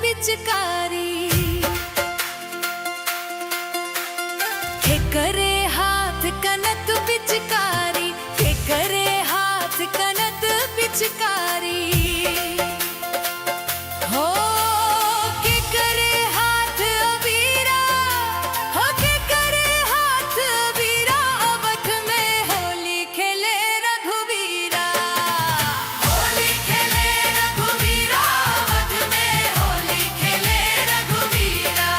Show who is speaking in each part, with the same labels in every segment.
Speaker 1: पिचकारी। करे हाथ कनत पिचकारी, करे हाथ कनत पिचकारी। हो के करे हाथ अबीरा, हो के करे हाथ अबीरा। अवध में होली खेले रघुवीरा, होली खेले रघुवीरा। अवध में होली खेले रघुवीरा,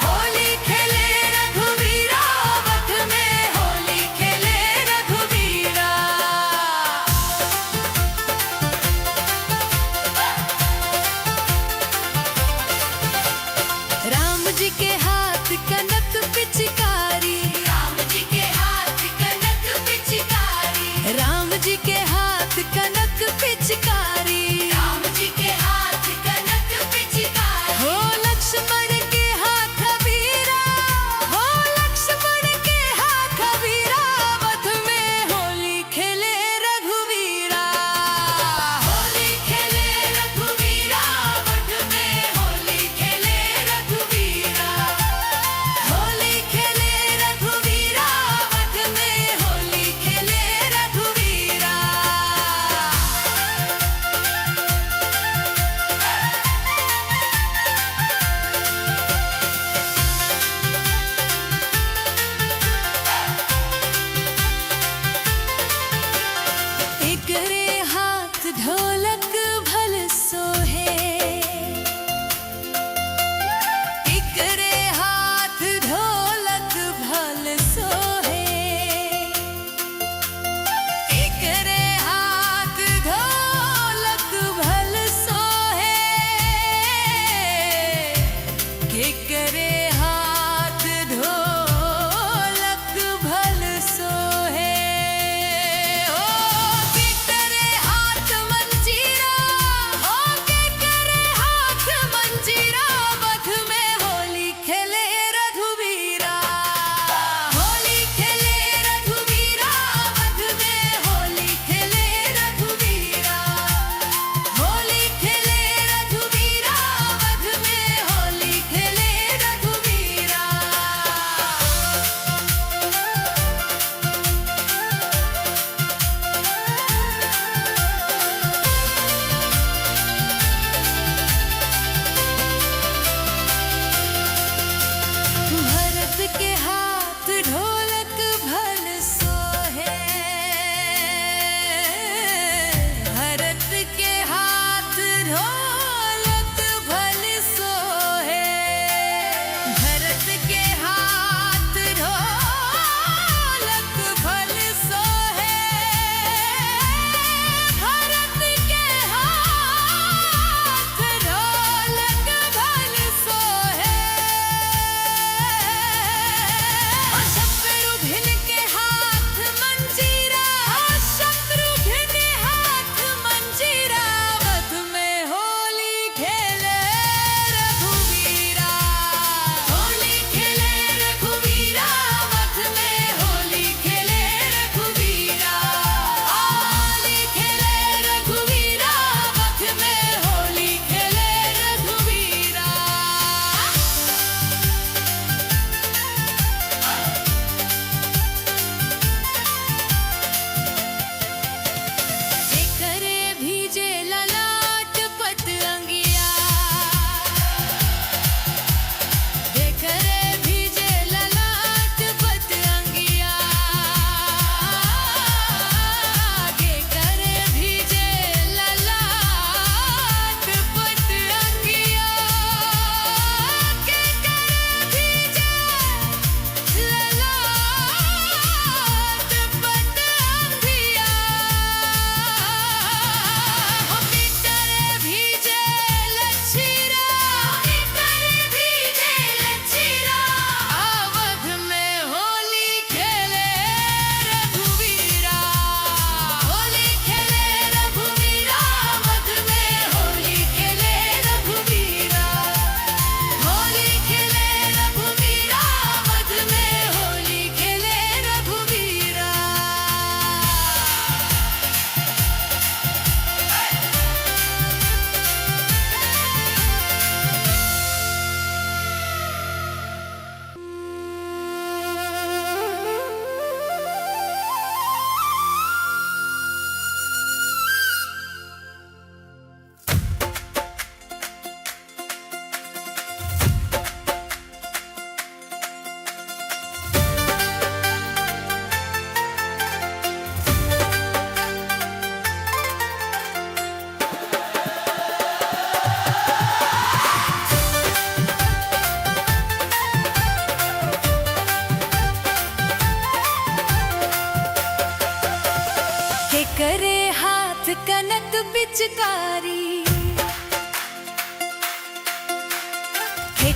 Speaker 1: होली खेले रघुवीरा। अवध में होली खेले रघुवीरा।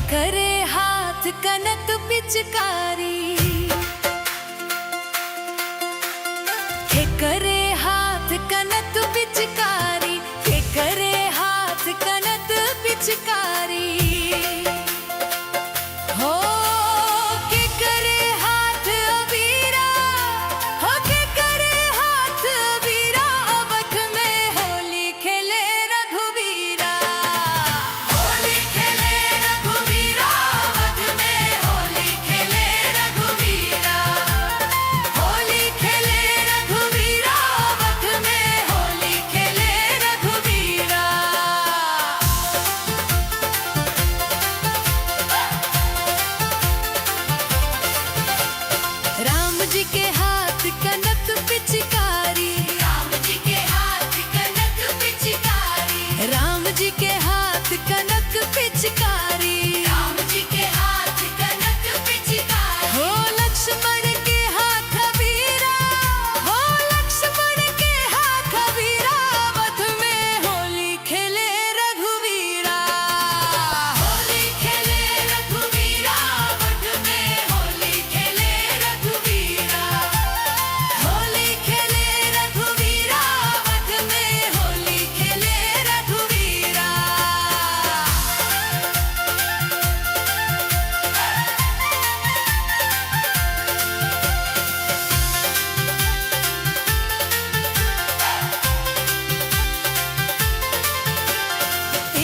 Speaker 1: करे हाथ कनक पिचकारी, के करे हाथ कनक पिचकारी, के करे हाथ कनक पिचकारी। हो के करे हाथ अबीरा, हो के करे हाथ अबीरा, अवध में होली खेले रघुवीरा। होली खेले रघुवीरा, अवध में होली खेले रघुवीरा। होली खेले रघुवीरा, अवध में होली खेले रघुवीरा। राम जी के हाथ कनक पिचकारी, राम जी के हाथ कनक पिचकारी, राम जी के हाथ कनक पिचकारी, राम जी के हाथ कनक पिचकारी। हो लक्ष्मण के हाथ अबीरा, हो लक्ष्मण के हाथ अबीरा, अवध में होली खेले रघुवीरा। होली खेले रघुवीरा, अवध में होली खेले रघुवीरा। होली खेले रघुवीरा, अवध में होली खेले रघुवीरा।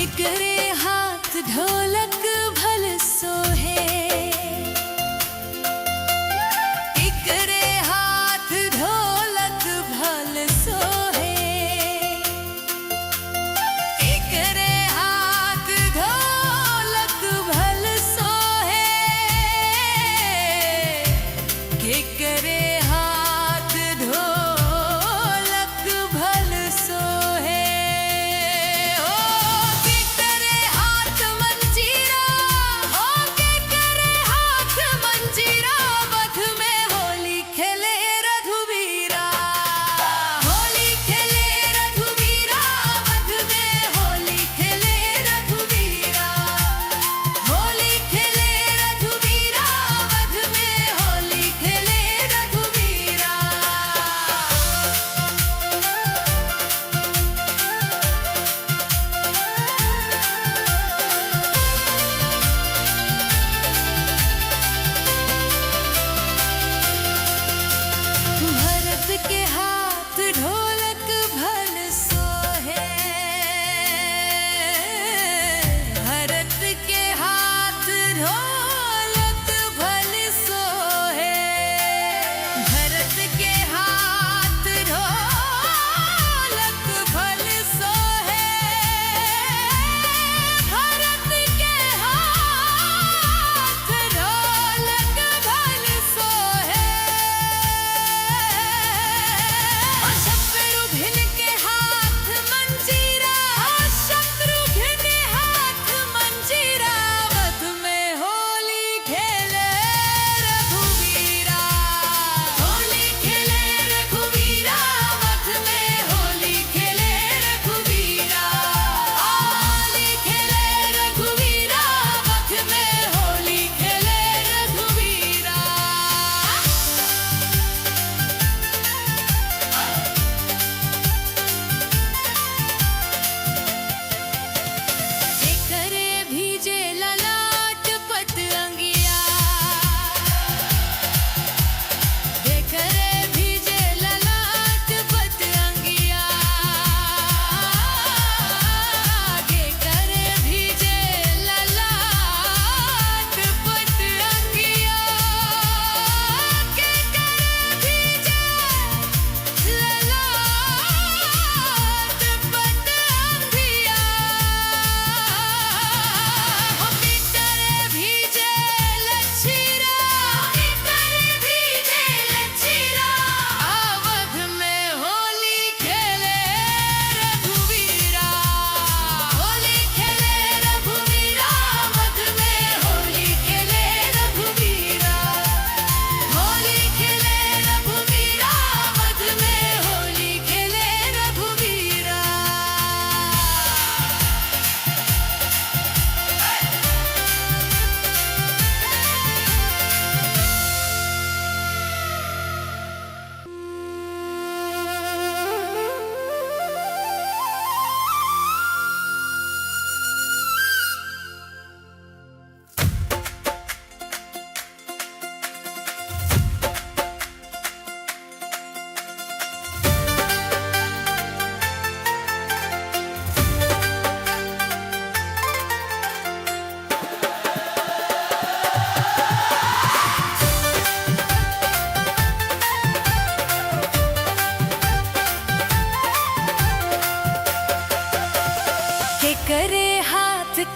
Speaker 1: एकरे हाथ ढोलक भल सोहे, एकरे हाथ ढोलक भल सोहे, एकरे हाथ ढोलक भल सोहे, केकरे हाथ ढोलक भल सोहे। ओ केकरे हाथ मंजीरा,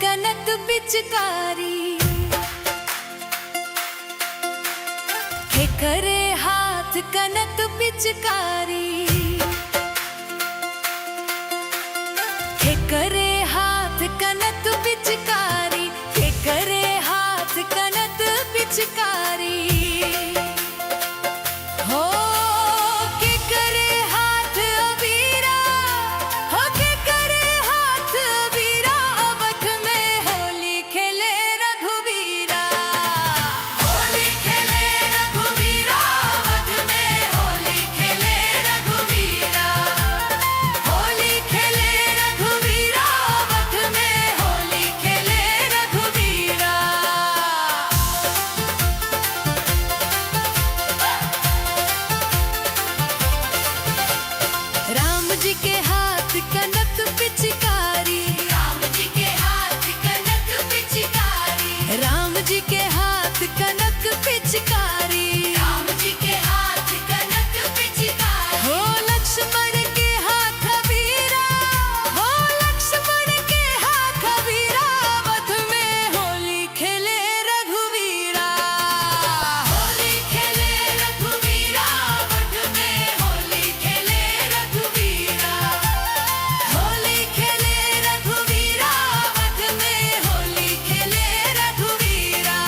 Speaker 1: कनक पिचकारी के करे हाथ कनक पिचकारी के करे हाथ कनक पिचकारी के करे हाथ कनक पिचकारी हो के करे हाथ अबीरा हो के करे हाथ अबीरा अवध में होली खेले रघुवीरा होली खेले रघुवीरा अवध में होली खेले रघुवीरा होली खेले रघुवीरा अवध में होली खेले रघुवीरा राम जी के हाथ कनक पिचकारी राम जी के हाथ कनक पिचकारी राम जी के हाथ कनक पिचकारी राम जी के हाथ कनक पिचकारी हो लक्ष्मण के हाथ अबीरा हो लक्ष्मण के हाथ अबीरा अवध में होली खेले रघुवीरा होली खेले रघुवीरा अवध में होली खेले रघुवीरा होली खेले रघुवीरा अवध में होली खेले रघुवीरा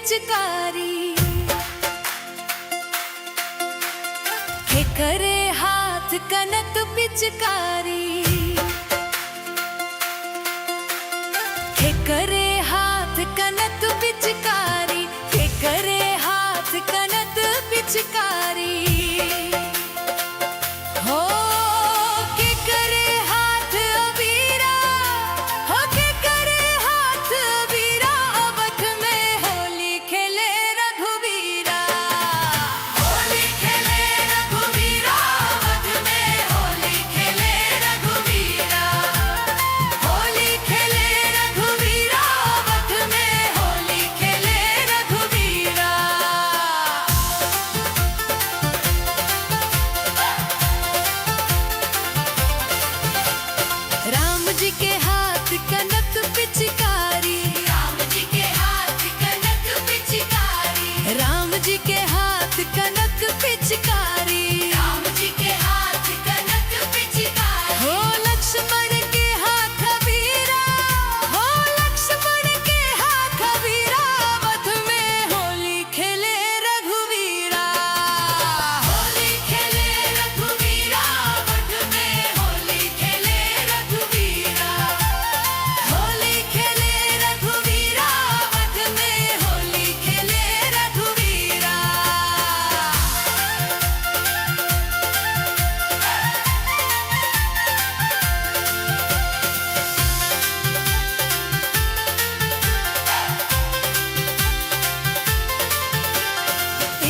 Speaker 1: पिचकारी के करे हाथ कनक पिचकारी के करे हाथ कनक पिचकारी के करे हाथ कनक पिचकारी हो के करे हाथ अबीरा हो के करे हाथ अबीरा अवध में होली खेले रघुवीरा होली खेले रघुवीरा अवध में होली खेले रघुवीरा होली खेले रघुवीरा अवध में होली खेले रघुवीरा राम जी के हाथ कनक पिचकारी राम जी के हाथ कनक पिचकारी राम जी के हाथ कनक पिचकारी राम जी के हाथ कनक पिचकारी हो लक्ष्मण के हाथ अबीरा हो लक्ष्मण के हाथ अबीरा अवध में होली खेले रघुवीरा होली खेले रघुवीरा अवध में होली खेले रघुवीरा होली खेले रघुवीरा अवध में होली खेले रघुवीरा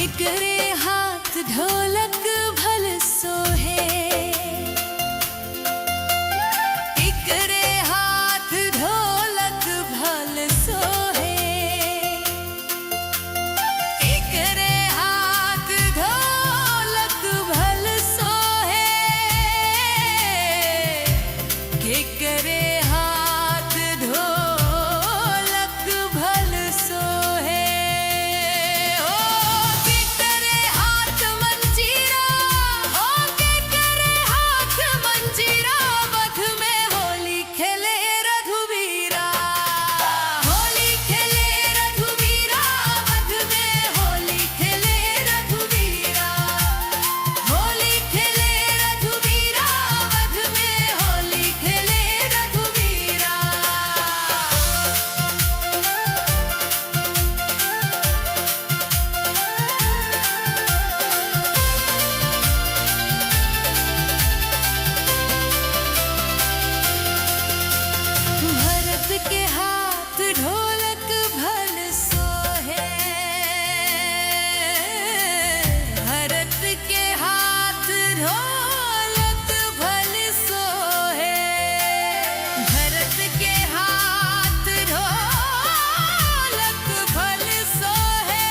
Speaker 1: एकरे हाथ ढोलक भल सोहे एकरे हाथ ढोलक भल सोहे एकरे हाथ ढोलक भल सोहे एकरे हाथ ढोलक भल सोहे ओ केकरे हाथ मंजीरा ओ केकरे हाथ मंजीरा अवध में होली खेले रघुवीरा होली खेले रघुवीरा अवध में होली खेले रघुवीरा होली खेले रघुवीरा अवध में होली खेले रघुवीरा भरत के हाथ ढोलक भल सोहे भरत के हाथ ढोलक भल सोहे भरत के हाथ ढोलक भल सोहे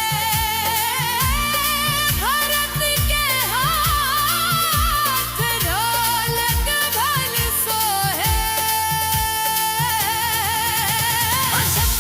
Speaker 1: भरत के हाथ ढोलक भल सोहे सब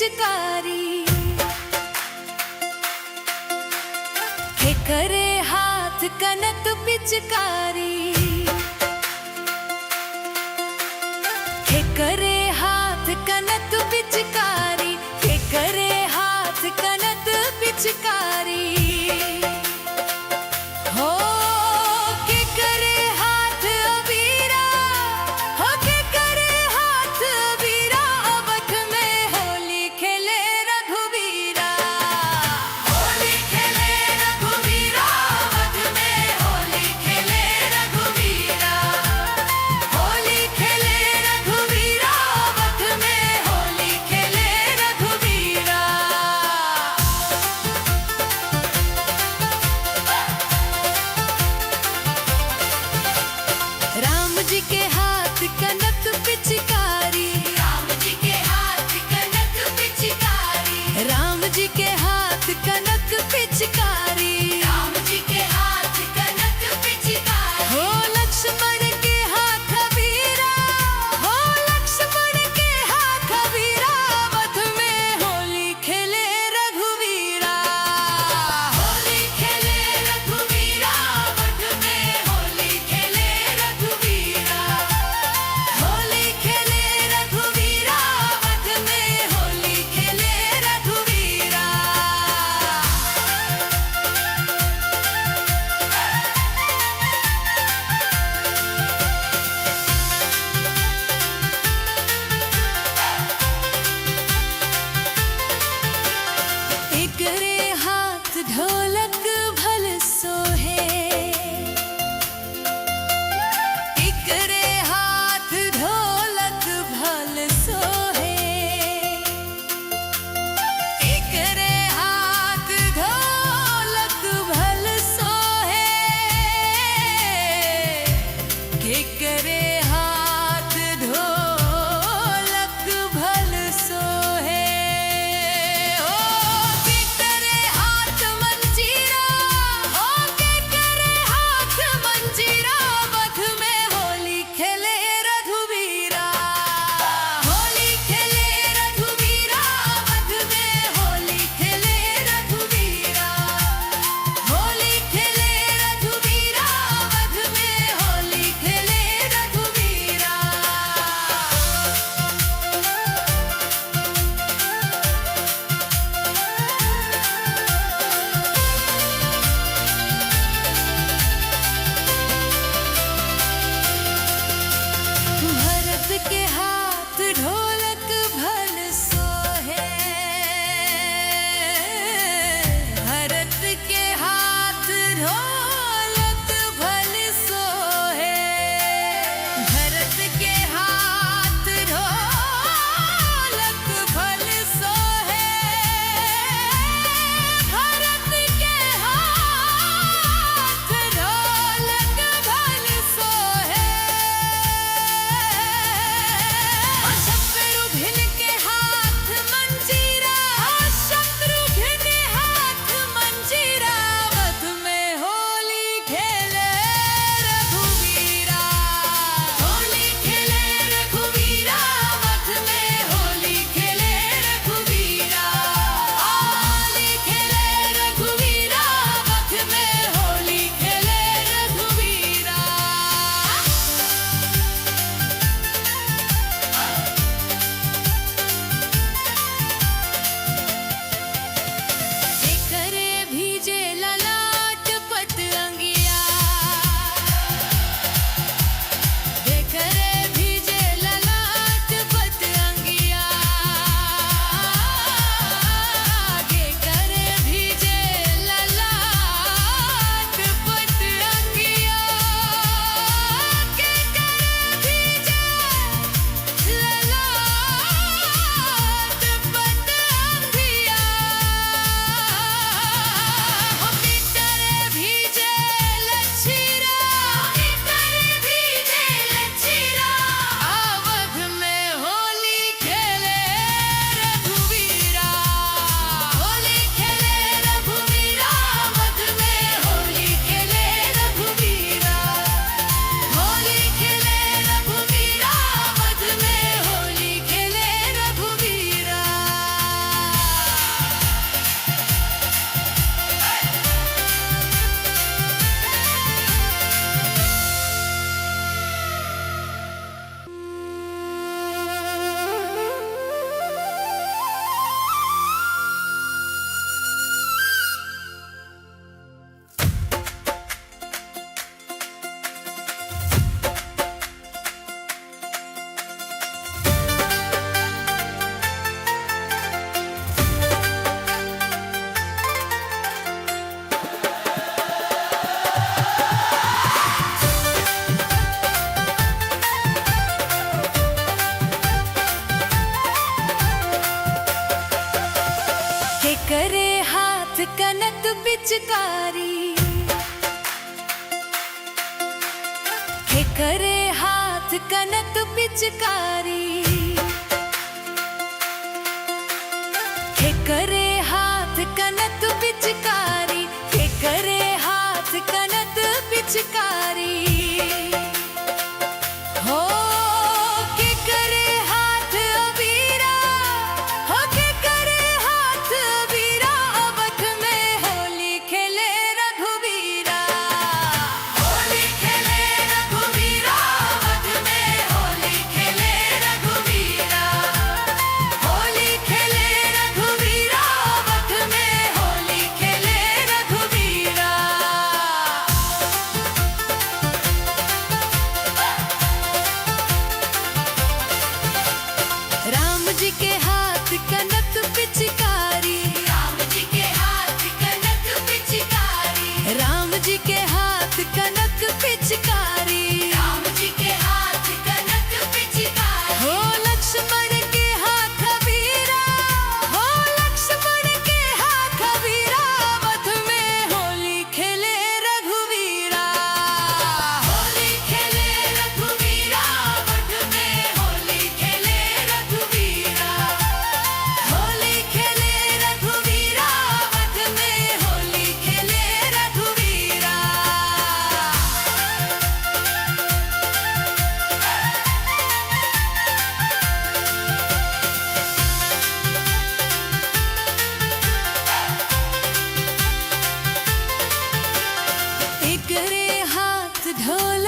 Speaker 1: पिचकारी हे करे हाथ कनक पिचकारी हे करे हाथ कनक पिचकारी हे करे हाथ कनक पिचकारी हो के करे हाथ अबीरा हो के करे हाथ अबीरा अवध में होली खेले रघुवीरा होली खेले रघुवीरा अवध में होली खेले रघुवीरा होली खेले रघुवीरा अवध में होली खेले रघुवीरा राम जी के हाथ कनक पिचकारी राम जी के हाथ कनक पिचकारी राम जी के हाथ कनक पिचकारी राम जी के हाथ कनक पिचकारी हो लक्ष्मण के हाथ अबीरा हो लक्ष्मण के हाथ अबीरा अवध में होली खेले रघुवीरा होली खेले रघुवीरा अवध में होली खेले रघुवीरा पिचकारी के करे हाथ कनक पिचकारी के करे हाथ कनक पिचकारी के करे हाथ कनक पिचकारी हो के करे हाथ अबीरा हो के करे हाथ अबीरा अवध में होली खेले रघुवीरा होली खेले रघुवीरा अवध में होली खेले रघुवीरा होली खेले रघुवीरा अवध में होली खेले रघुवीरा राम जी के हाथ कनक पिचकारी राम जी के हाथ कनक पिचकारी राम जी के हाथ कनक पिचकारी राम जी के हाथ कनक पिचकारी हो लक्ष्मण के हाथ अबीरा हो लक्ष्मण के हाथ अबीरा अवध में होली खेले रघुवीरा होली खेले रघुवीरा अवध में होली खेले रघुवीरा होली खेले रघुवीरा अवध में होली खेले रघुवीरा एकरे हाथ ढोल